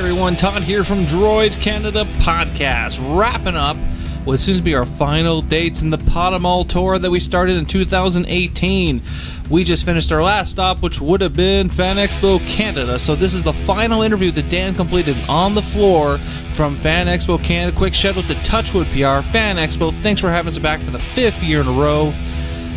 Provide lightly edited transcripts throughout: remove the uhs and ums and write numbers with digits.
everyone, Todd here from Droids Canada Podcast, wrapping up what seems to be our final dates in the Potamall tour that we started in 2018. We just finished our last stop, which would have been Fan Expo Canada, so this is the final interview that Dan completed on the floor from Fan Expo Canada. Quick shout out to Touchwood PR, Fan Expo, thanks for having us back for the 5th year in a row.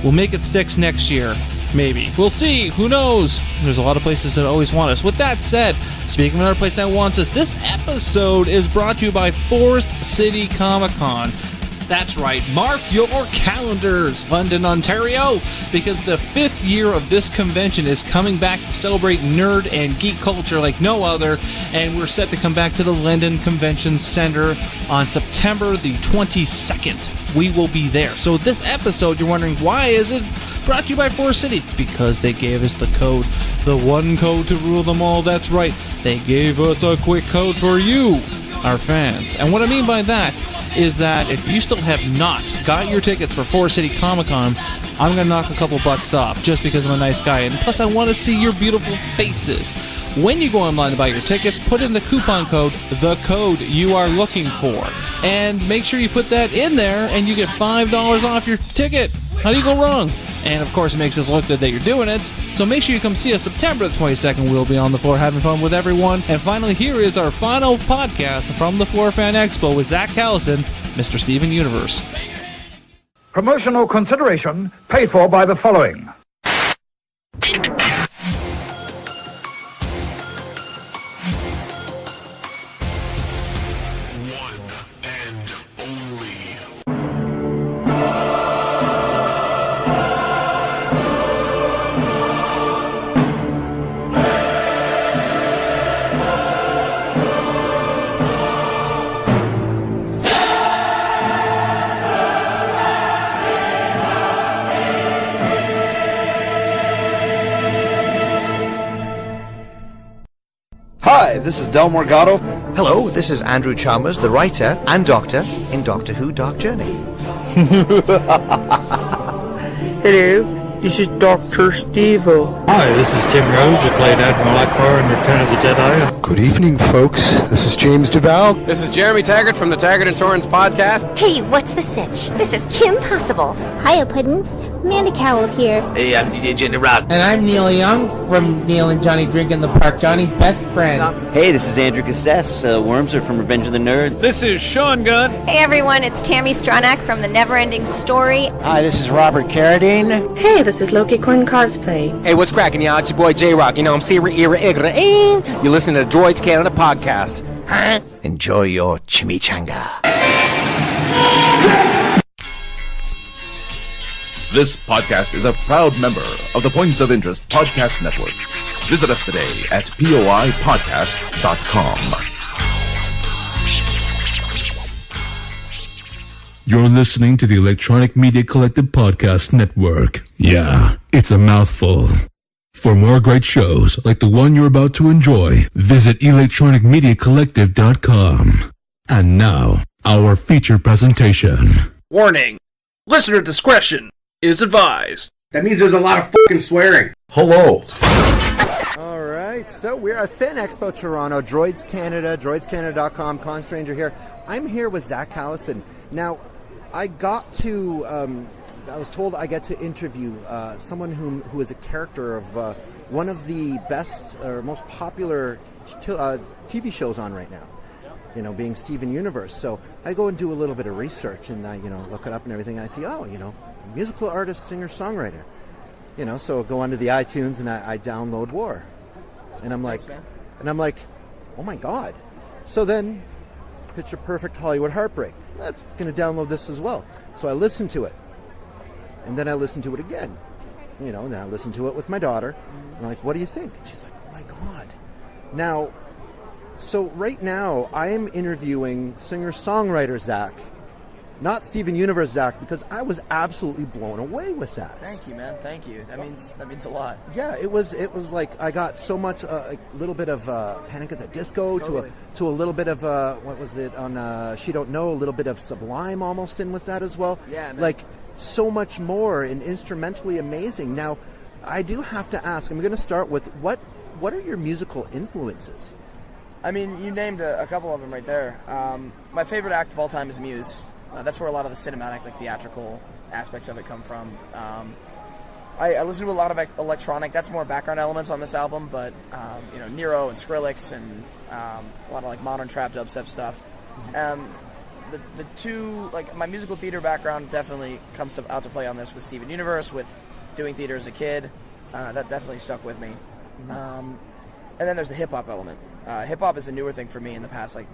We'll make it 6 next year. Maybe. We'll see. Who knows? There's a lot of places that always want us. With that said, speaking of another place that wants us, this episode is brought to you by Forest City Comic Con. That's right. Mark your calendars, London, Ontario, because the 5th year of this convention is coming back to celebrate nerd and geek culture like no other, and we're set to come back to the London Convention Center on September the 22nd. We will be there. So this episode, you're wondering, why is it brought to you by Forest City? Because they gave us the code, the one code to rule them all. That's right, they gave us a quick code for you, our fans. And what I mean by that is that if you still have not got your tickets for Forest City Comic Con, I'm going to knock a couple bucks off just because I'm a nice guy, and plus I want to see your beautiful faces. When you go online to buy your tickets, put in the coupon code, the code you are looking for, and make sure you put that in there and you get $5 off your ticket. How do you go wrong? And of course it makes us look good that you're doing it, so make sure you come see us September the 22nd. We'll be on the floor having fun with everyone. And finally, here is our final podcast from the Floor Fan Expo with Zach Callison, Mr. Steven Universe. Promotional consideration paid for by the following. Hi, this is Del Morgado. Hello, this is Andrew Chalmers, the writer and doctor in Doctor Who Dark Journey. Hello, this is Dr. Steve-O. Hi, this is Tim Rose, who played Admiral Akbar in Return of the Jedi. Good evening, folks. This is James Duval. This is Jeremy Taggart from the Taggart and Torrance podcast. Hey, what's the sitch? This is Kim Possible. Hiya, Puddins. Amanda Carroll here. Hey, I'm DJ Jenny Rock. And I'm Neil Young from Neil and Johnny Drink in the Park, Johnny's best friend. Hey, this is Andrew Cassess, Wormser from Revenge of the Nerd. This is Sean Gunn. Hey everyone, it's Tammy Stronach from The Neverending Story. Hi, this is Robert Carradine. Hey, this is Loki Corn Cosplay. Hey, what's cracking, y'all? It's your boy J-Rock. You know, I'm Sierra Era Igra. You listen to Droids Canada Podcast. Huh? Enjoy your chimichanga. This podcast is a proud member of the Points of Interest Podcast Network. Visit us today at poipodcast.com. You're listening to the Electronic Media Collective Podcast Network. Yeah, it's a mouthful. For more great shows like the one you're about to enjoy, visit electronicmediacollective.com. And now, our feature presentation. Warning. Listener discretion is advised. That means there's a lot of fucking swearing. Hello. Alright, so we're at Fan Expo Toronto, Droids Canada, droidscanada.com, Constranger here. I'm here with Zach Callison. Now, I was told I get to interview someone who is a character of one of the best or most popular TV shows on right now. You know, being Steven Universe. So I go and do a little bit of research and I, look it up and everything. And I see, musical artist, singer, songwriter. So I go onto the iTunes and I download War. And I'm like, oh my God. So then, Picture Perfect Hollywood Heartbreak. That's going to download this as well. So I listen to it. And then I listen to it again. And then I listen to it with my daughter. And I'm like, what do you think? And she's like, oh my God. Now, so right now, I am interviewing singer-songwriter Zach, not Steven Universe Zach, because I was absolutely blown away with that. Thank you, man. Thank you. That means a lot. Yeah, it was like I got so much, a little bit of Panic at the Disco totally. to a little bit of what was it on She Don't Know, a little bit of Sublime almost in with that as well. Yeah, man. Like so much more and instrumentally amazing. Now, I do have to ask. I'm going to start with what are your musical influences? I mean, you named a couple of them right there. My favorite act of all time is Muse. That's where a lot of the cinematic, like theatrical aspects of it come from. I listen to a lot of electronic. That's more background elements on this album, but Nero and Skrillex and a lot of like modern trap dubstep stuff. The two, like my musical theater background definitely comes out to play on this with Steven Universe, with doing theater as a kid. That definitely stuck with me. And then there's the hip hop element. Hip hop is a newer thing for me in the past like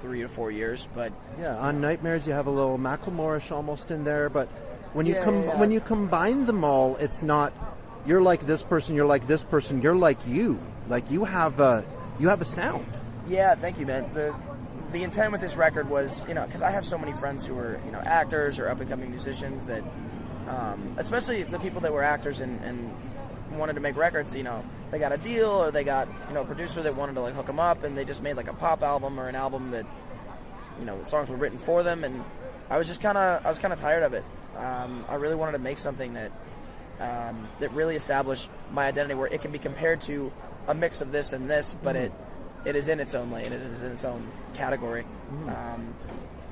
3 to 4 years, but yeah, on Nightmares you have a little Macklemore-ish almost in there, but when you combine them all, it's not you're like this person, you're like this person, you're like you have a sound. Yeah, thank you, man. The intent with this record was, because I have so many friends who are, actors or up-and-coming musicians that, especially the people that were actors and wanted to make records, they got a deal or they got, a producer that wanted to like hook them up and they just made like a pop album or an album that, the songs were written for them, and I was kind of tired of it. I really wanted to make something that really established my identity, where it can be compared to a mix of this and this, but it is in its own lane. It is in its own category.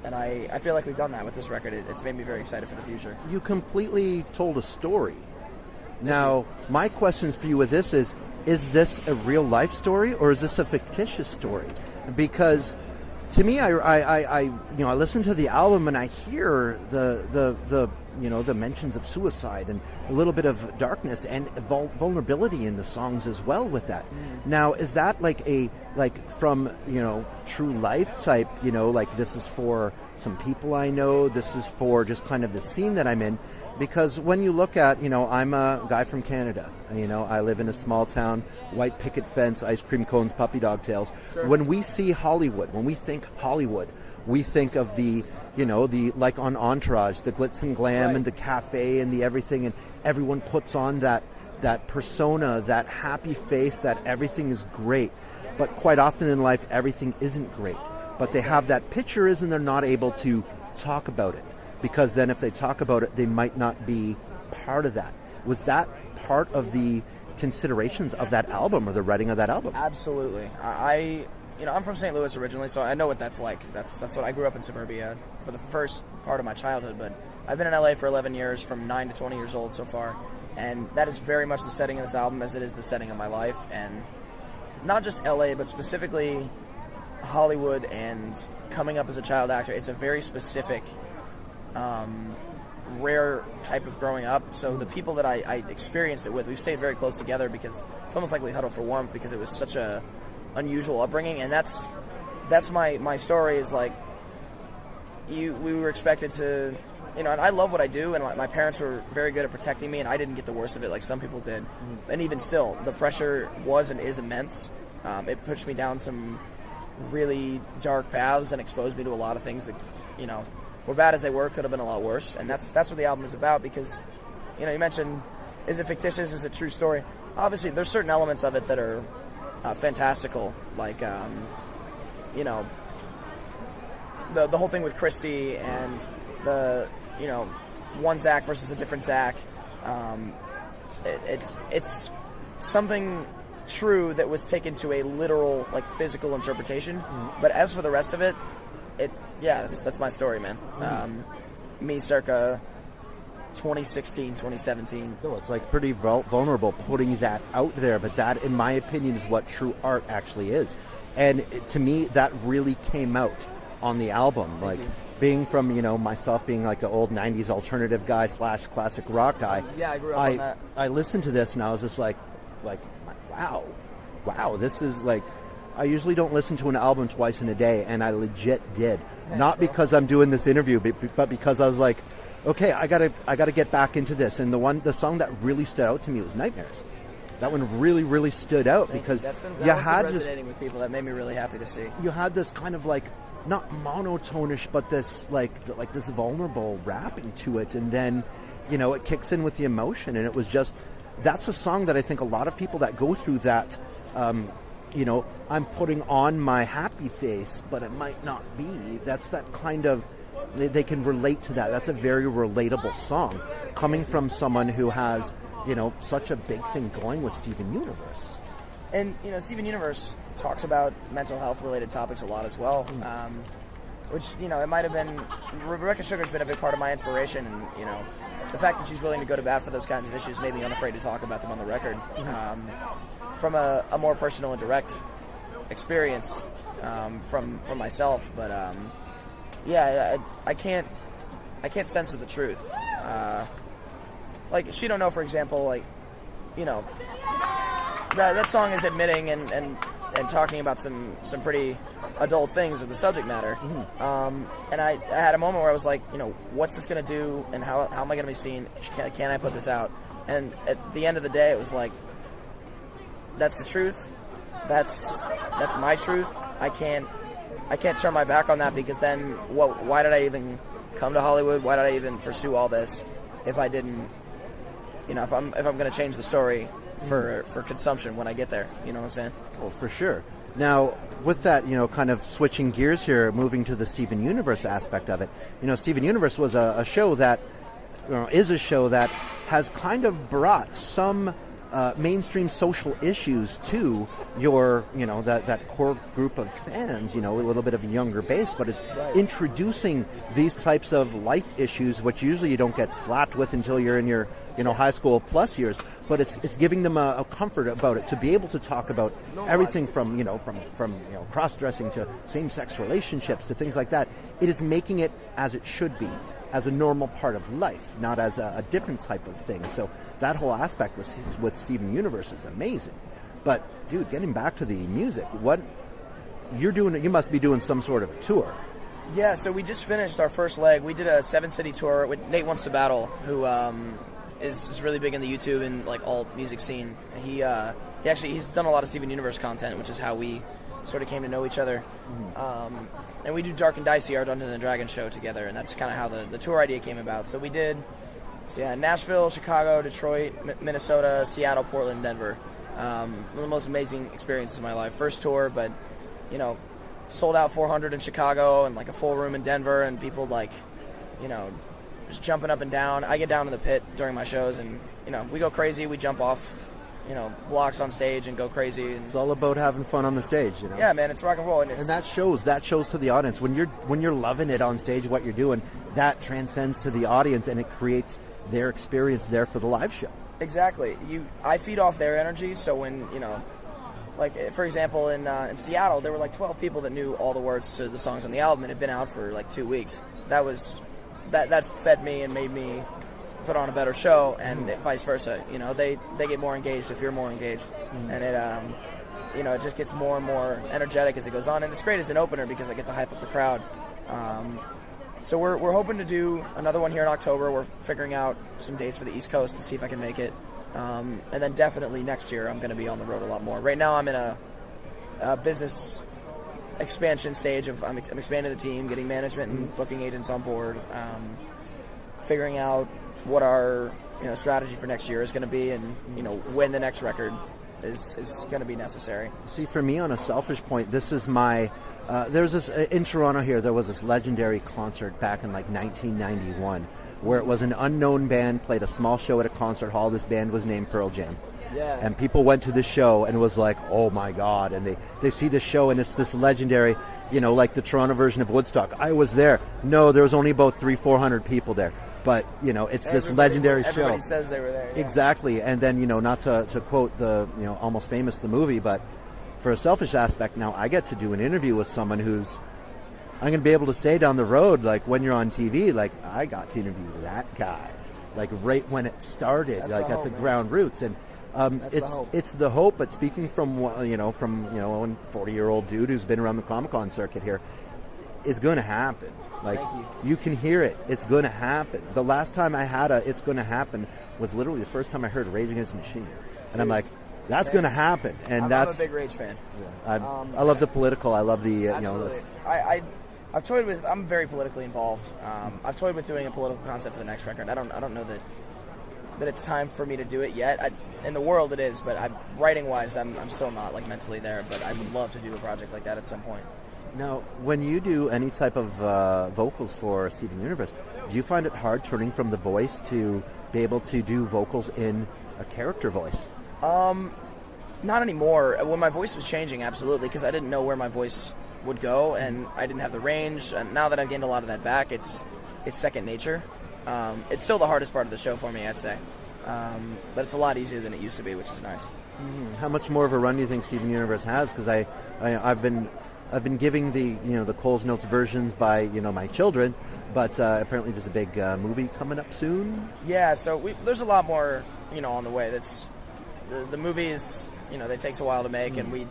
And I feel like we've done that with this record. It's made me very excited for the future. You completely told a story. Now, my questions for you with this is this a real life story or is this a fictitious story? Because to me, I listen to the album and I hear the mentions of suicide and a little bit of darkness and vulnerability in the songs as well with that. Now, is that from true life type, like this is for some people I know, this is for just kind of the scene that I'm in? Because when you look at, I'm a guy from Canada, I live in a small town, white picket fence, ice cream cones, puppy dog tails. Sure. When we see Hollywood, when we think Hollywood, we think of the like on Entourage, the glitz and glam, right, and the cafe and the everything, and everyone puts on that persona, that happy face, that everything is great. But quite often in life, everything isn't great. But they have that picture and they're not able to talk about it. Because then if they talk about it, they might not be part of that. Was that part of the considerations of that album or the writing of that album? Absolutely. I'm from St. Louis originally, so I know what that's like. That's what I grew up in suburbia for the first part of my childhood, but I've been in LA for 11 years, from 9 to 20 years old so far, and that is very much the setting of this album as it is the setting of my life, and not just LA, but specifically Hollywood and coming up as a child actor. It's a very specific rare type of growing up, so the people that I experienced it with, we've stayed very close together because it's almost like we huddle for warmth because it was such a unusual upbringing, and that's my story is like we were expected to, and I love what I do, and my parents were very good at protecting me, and I didn't get the worst of it like some people did. And even still, the pressure was and is immense. It pushed me down some really dark paths and exposed me to a lot of things that, were bad as they were, could have been a lot worse. And that's what the album is about, because, you mentioned, is it fictitious, is it true story? Obviously, there's certain elements of it that are fantastical, like, the whole thing with Christy and the, one Zach versus a different Zach. It's something true that was taken to a literal, like, physical interpretation. But as for the rest of it, that's my story, man. Me circa 2016, 2017. No, it's like pretty vulnerable putting that out there, but that, in my opinion, is what true art actually is. And to me, that really came out on the album. Like, being from, myself being like an old 90s alternative guy / classic rock guy. Yeah, I grew up on that. I listened to this and I was just like, wow, this is like, I usually don't listen to an album twice in a day, and I legit did. Not because I'm doing this interview, but because I was like, okay, I gotta get back into this. And the song that really stood out to me was Nightmares. That one really, really stood out because that had resonating with people. That made me really happy to see. You had this kind of like, not monotonish, but this like this vulnerable rapping to it, and then it kicks in with the emotion, and it was just, that's a song that I think a lot of people that go through that, I'm putting on my happy face, but it might not be. That's that kind of, they can relate to that. That's a very relatable song coming from someone who has, such a big thing going with Steven Universe. And, Steven Universe, talks about mental health related topics a lot as well. Which, you know, it might have been, Rebecca Sugar's been a big part of my inspiration, and, you know, the fact that she's willing to go to bat for those kinds of issues made me unafraid to talk about them on the record. From a more personal and direct experience from myself, but yeah, I can't censor the truth. Like, She Don't Know, for example, like, you know, that song is admitting and talking about some pretty adult things of the subject matter. And I had a moment where I was like, you know, what's this going to do, and how am I going to be seen? Can I put this out? And at the end of the day, it was like, that's the truth. That's my truth. I can't turn my back on that, because then why did I even come to Hollywood? Why did I even pursue all this if I didn't, you know, if I'm going to change the story for consumption when I get there? You know what I'm saying? Well, for sure. Now, with that, you know, kind of switching gears here, moving to the Steven Universe aspect of it, you know, Steven Universe was a show that, you know, is a show that has kind of brought some mainstream social issues to your, you know, that core group of fans, you know, a little bit of a younger base, but it's introducing these types of life issues, which usually you don't get slapped with until you're in your, you know, high school plus years, but it's giving them a comfort about it, to be able to talk about everything from, you know, from you know, cross-dressing to same-sex relationships to things like that. It is making it as it should be, as a normal part of life, not as a different type of thing. So that whole aspect with Steven Universe is amazing. But dude, getting back to the music, what you're doing, you must be doing some sort of a tour. Yeah, so we just finished our first leg. We did a 7-city tour with Nate Wants to Battle, who is really big in the YouTube and like alt music scene. He's done a lot of Steven Universe content, which is how we sort of came to know each other. And we do Dark and Dicey, our Dungeons and Dragons show together, and that's kind of how the tour idea came about. So we did Nashville, Chicago, Detroit, Minnesota, Seattle, Portland, Denver. One of the most amazing experiences of my life. First tour, but, you know, sold out 400 in Chicago and like a full room in Denver, and people like, you know, just jumping up and down. I get down to the pit during my shows, and, you know, we go crazy. We jump off, you know, blocks on stage and go crazy. And it's all about having fun on the stage, you know. Yeah, man, it's rock and roll, and that shows to the audience when you're loving it on stage, what you're doing. That transcends to the audience, and it creates their experience there for the live show. Exactly. I feed off their energy, so when, you know, like, for example, in Seattle, there were like 12 people that knew all the words to the songs on the album, and it had been out for like 2 weeks. That fed me and made me put on a better show, and vice versa. You know, they get more engaged if you're more engaged, and it you know, it just gets more and more energetic as it goes on, and it's great as an opener because I get to hype up the crowd. So we're hoping to do another one here in October. We're figuring out some dates for the East Coast to see if I can make it, and then definitely next year I'm going to be on the road a lot more. Right now I'm in a business expansion stage of I'm expanding the team, getting management and booking agents on board, figuring out what our, you know, strategy for next year is going to be, and, you know, when the next record is going to be necessary. See, for me, on a selfish point, this is my there's this in Toronto here, there was this legendary concert back in like 1991 where it was an unknown band played a small show at a concert hall. This band was named Pearl Jam. Yeah. And people went to the show and was like, oh my God, and they see the show, and it's this legendary, you know, like the Toronto version of Woodstock. I was there. No, there was only about 300-400 people there. But, you know, it's this legendary show. Everybody says they were there. Yeah. Exactly. And then, you know, not to quote the, you know, Almost Famous, the movie, but for a selfish aspect, now I get to do an interview with someone who's, I'm going to be able to say down the road, like when you're on TV, like I got to interview that guy, like right when it started, That's like the at hope, the man. ground roots. And it's the hope. But speaking from a 40-year-old dude who's been around the Comic-Con circuit here, is going to happen. Like, Thank you can hear it. It's going to happen. The last time I had it's going to happen was literally the first time I heard Rage Against the Machine. And I'm like, that's going to happen. And I'm a big Rage fan. Yeah, I love the political. I love the, absolutely. I've toyed with, I'm very politically involved. I've toyed with doing a political concept for the next record. I don't know that it's time for me to do it yet. In the world it is, but writing-wise, I'm still not like mentally there, but I would love to do a project like that at some point. Now, when you do any type of vocals for Steven Universe, do you find it hard turning from the voice to be able to do vocals in a character voice? Not anymore. When my voice was changing, absolutely, because I didn't know where my voice would go, and I didn't have the range. And now that I've gained a lot of that back, it's second nature. It's still the hardest part of the show for me, I'd say. But it's a lot easier than it used to be, which is nice. How much more of a run do you think Steven Universe has? Because I've been giving the Coles Notes versions by my children, but apparently there's a big movie coming up soon. Yeah, so there's a lot more on the way. That's the movie is that takes a while to make, and we're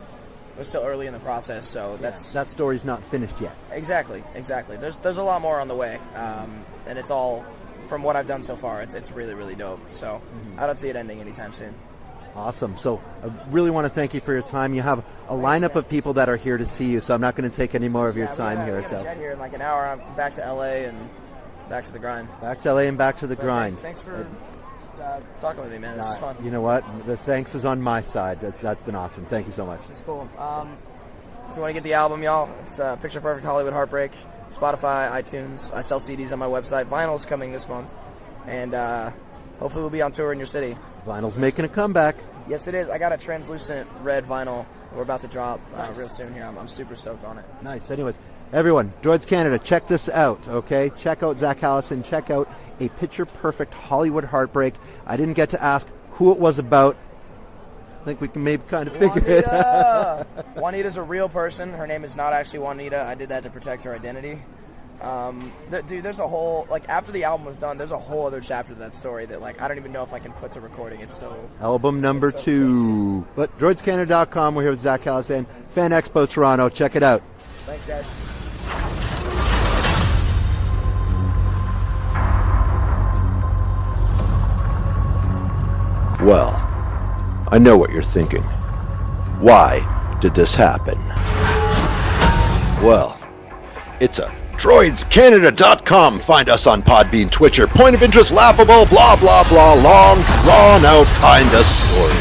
still early in the process. So that story's not finished yet. Exactly. There's a lot more on the way, and it's all from what I've done so far. It's really, really dope. So I don't see it ending anytime soon. Awesome. So I really want to thank you for your time. You have a lineup of people that are here to see you, so I'm not going to take any more of your time here. I'm going to jet here in like an hour. I'm back to LA and back to the grind. Back to LA and back to the grind. Thanks for talking with me, man. This is fun. You know what? The thanks is on my side. That's been awesome. Thank you so much. It's cool. If you want to get the album, y'all, it's Picture Perfect Hollywood Heartbreak, Spotify, iTunes. I sell CDs on my website. Vinyl's coming this month, and hopefully we'll be on tour in your city. Vinyl's making a comeback. Yes, it is. I got a translucent red vinyl we're about to drop real soon here. I'm super stoked on it. Nice. Anyways, everyone, Droids Canada, check this out, okay? Check out Zach Callison. Check out A Picture Perfect Hollywood Heartbreak. I didn't get to ask who it was about. I think we can maybe kind of figure it out. Juanita's a real person. Her name is not actually Juanita. I did that to protect her identity. Dude, there's a whole, after the album was done, there's a whole other chapter to that story that, I don't even know if I can put to recording. It's so... Album number 2. But droidscanada.com, we're here with Zach Callison. Fan Expo Toronto, check it out. Thanks, guys. Well, I know what you're thinking. Why did this happen? Well, it's a droidscanada.com. Find us on Podbean, Twitcher, Point of Interest, Laughable, blah, blah, blah, long, drawn-out kind of story.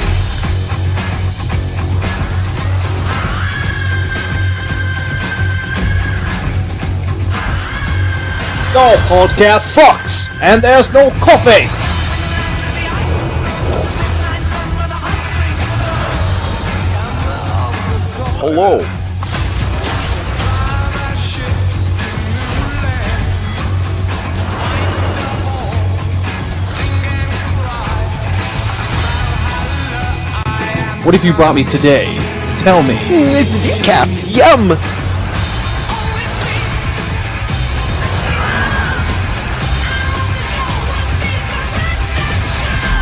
Your podcast sucks, and there's no coffee. Hello. What have you brought me today? Tell me. It's decaf. Yum.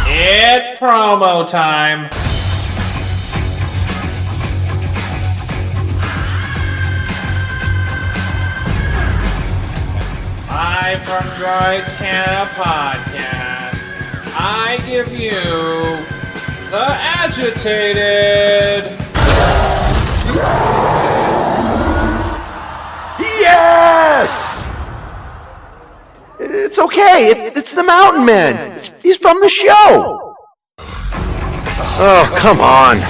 It's promo time. Live from Droids Canada Podcast, I give you the Agitated. Yes! It's okay. It's the Mountain Man. He's from the show. Oh, come on.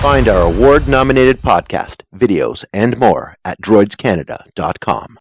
Find our award-nominated podcast, videos, and more at droidscanada.com.